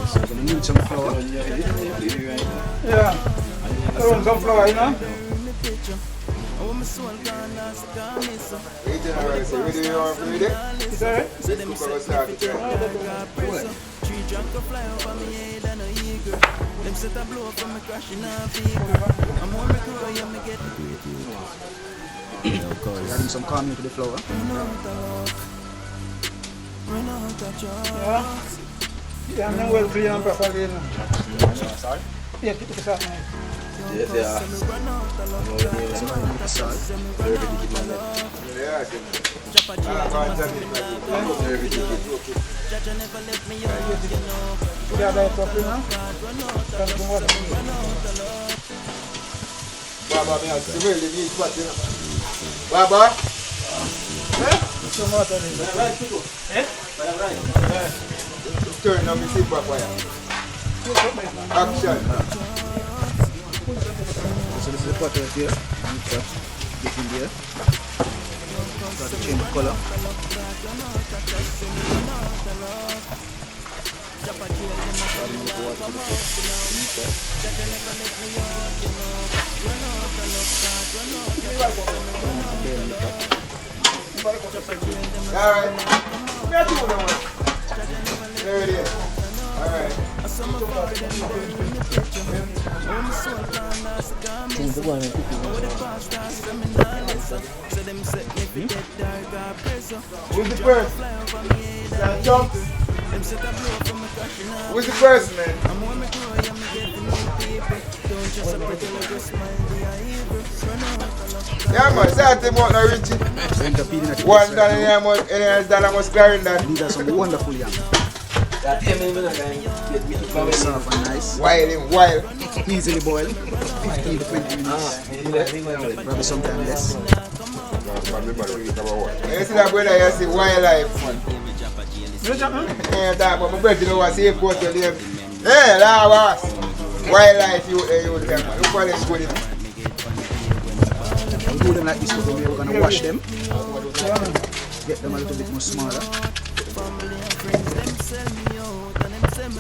So we're gonna need some flour. Yeah. I want some flour, you know? Ready you want to read it? Is that right? Let's cook our start to try. Adding some corn into the flour. Yeah. Yeah, I'm well clean and properly, you know. Sorry? Yeah, keep the salt, man. Yes, yeah. Salt. Yeah, Put that light up, you know? Can some water. Baba, me have to really need what, you know. Baba? Some water in there. Turn on me sit back wire. Action. So this is the pot right here. And put this in there. Start to change the color. Starting with the water to the pot. Alright. There it is. Alright. Who's the first? Jump. Who's the first, man? Yeah, man, start them out now, Richie. End up eating at $1 $1 must carry that. These are some wonderful yam. Very soft and nice. Wild and wild. Easily boiled. 15 to 20 minutes. Probably sometime less. You see that brother, you see wildlife, man. Yeah, that, but my brother, you know what, see, go to them. Yeah, that was wildlife, you would them. Look for them good. We'll do them like this, but we're going to wash them. Get them a little bit more smaller.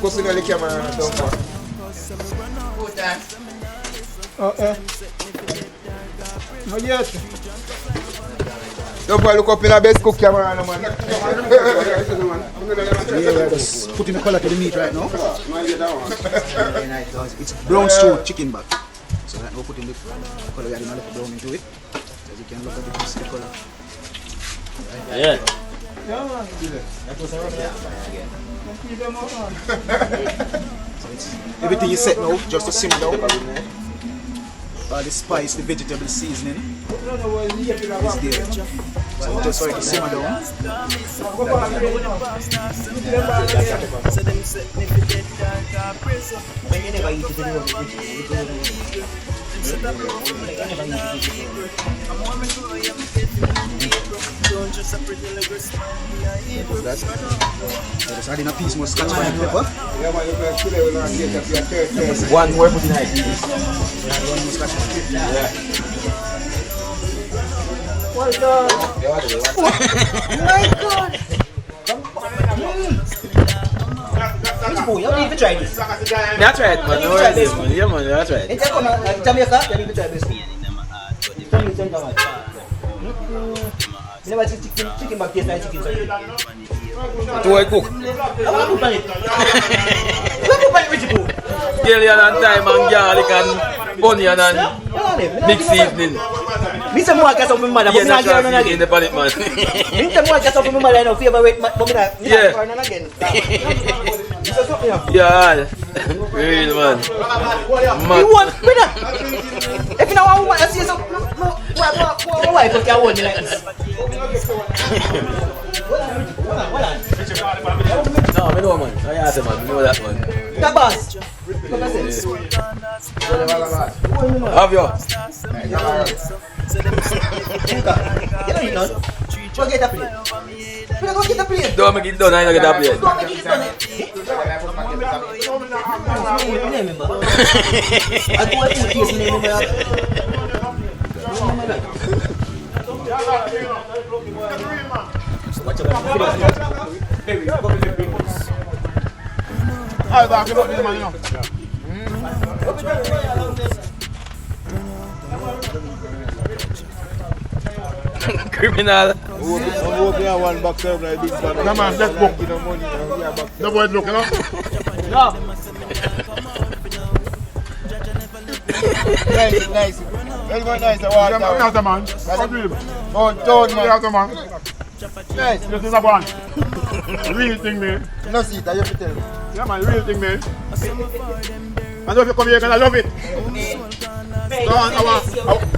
Go to the camera, don't go. Oh, not yet. Don't go look up in the best cook camera, no, man. Yeah, we're just putting the color to the meat right now. Very nice. It's brown stew chicken back. So right now we're putting the color, we're adding a little brown into it. So as you can look at it, you see the color. Yeah. Yeah, man. So it's, everything is set now, just to simmer down. All the spice, the vegetable seasoning is there. So just for it to simmer down. So just adding a piece more scotch bonnet pepper. One more for tonight. One more scotch bonnet pepper. My God. Which boy? You need to try this. That's right, man. No worries, man. Yeah, man. That's right. It's from Jamaica. You need to try this. You never see chicken back taste like chicken. To I cook. I want to cook on it. Cook on it, Richie. Scallion and thyme and garlic and onion and mixed seasoning. Me say more gas up my mother, but Yeah, me not get natural on seasoning in again. the palate, man. Me say more gas up my mother, I know favorite, but me not Yeah. on again. You say something else? Yeah, real man. You Mad. want, brother? If you know what woman, I see some, what wife can hold me like this? Hold on. No, I know, man. I ask him, man. You know that, man. That boss. Come and say. Have you? You don't eat none. Go get a plate. Go get a plate. Don't make it done, I don't get that plate. Don't make it done. Remember? I go and eat this name. I'll talk about this man, you know. Criminal. I'm working on one box of like big bag. Come on, let's book. No boy look, you know? No. Nice. Very nice, the water. That's the man. Oh, toad, man. That's the man. Nice. This is a one. Real thing, man. No see it, I have to tell you. Yeah, man, real thing, man. And if you come here, I love it. So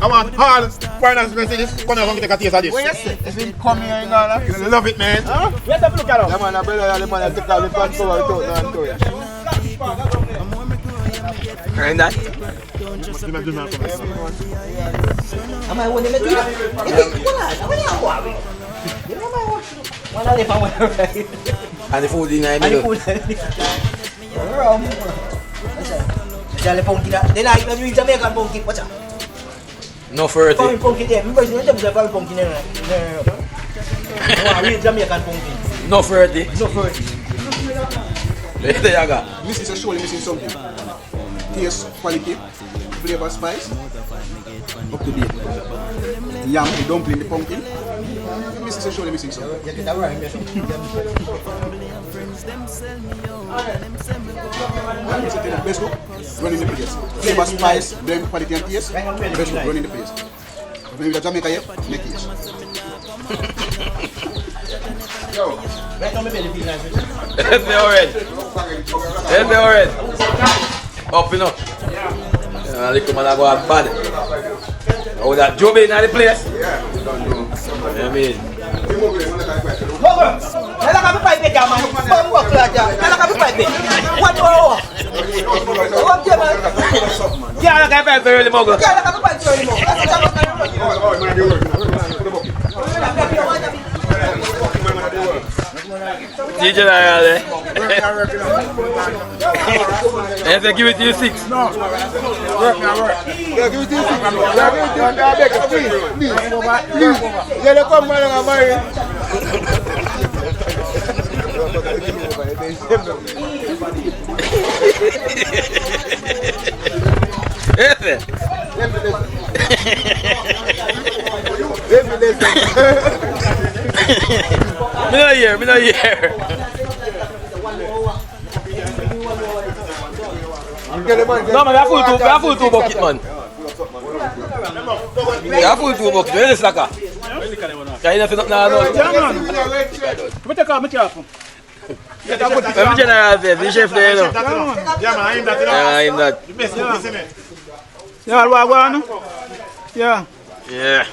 I want all finance messages. Come here, come take a taste of this. What you say? If you come here, you know, I love it, man. Huh? Let's have a look at the man, I take out the pants over the top and toy. And that? am I one of them? And the food in the middle. They like to do Jamaican pumpkin. Watch out. No 30. Pumpkin there. Remember, you don't have pumpkin there. Real Jamaican pumpkin. No 30. No 30. Later, you got. Missing so surely missing something. Taste, quality, flavor, spice. Up to date. The yam, the dumpling, the pumpkin. Missing so surely missing something. You get that right. Best cook, running the place. Flavor, spice, blend, quality and taste. Best cook, running the place. When you Jamaica here, make it. Right now, maybe the big nice. Let's be alright. Up, you know. Little man, I go out bad. Oh, that Joe in the place? Yeah. I mean. DJ General, and they give it to you 6. No. Work. Yeah, give it to you. Please. Yeah, they come man and marry. Me not here. No, man, we have full two bucket, man. We have full 2 bucket. Where is the slacker? Can you not fit up now? Yeah, man. What you call me, careful? I'm General there, the chef there, you know. Yeah, man, I'm that. I'm that. Yeah, what? Yeah. Yeah.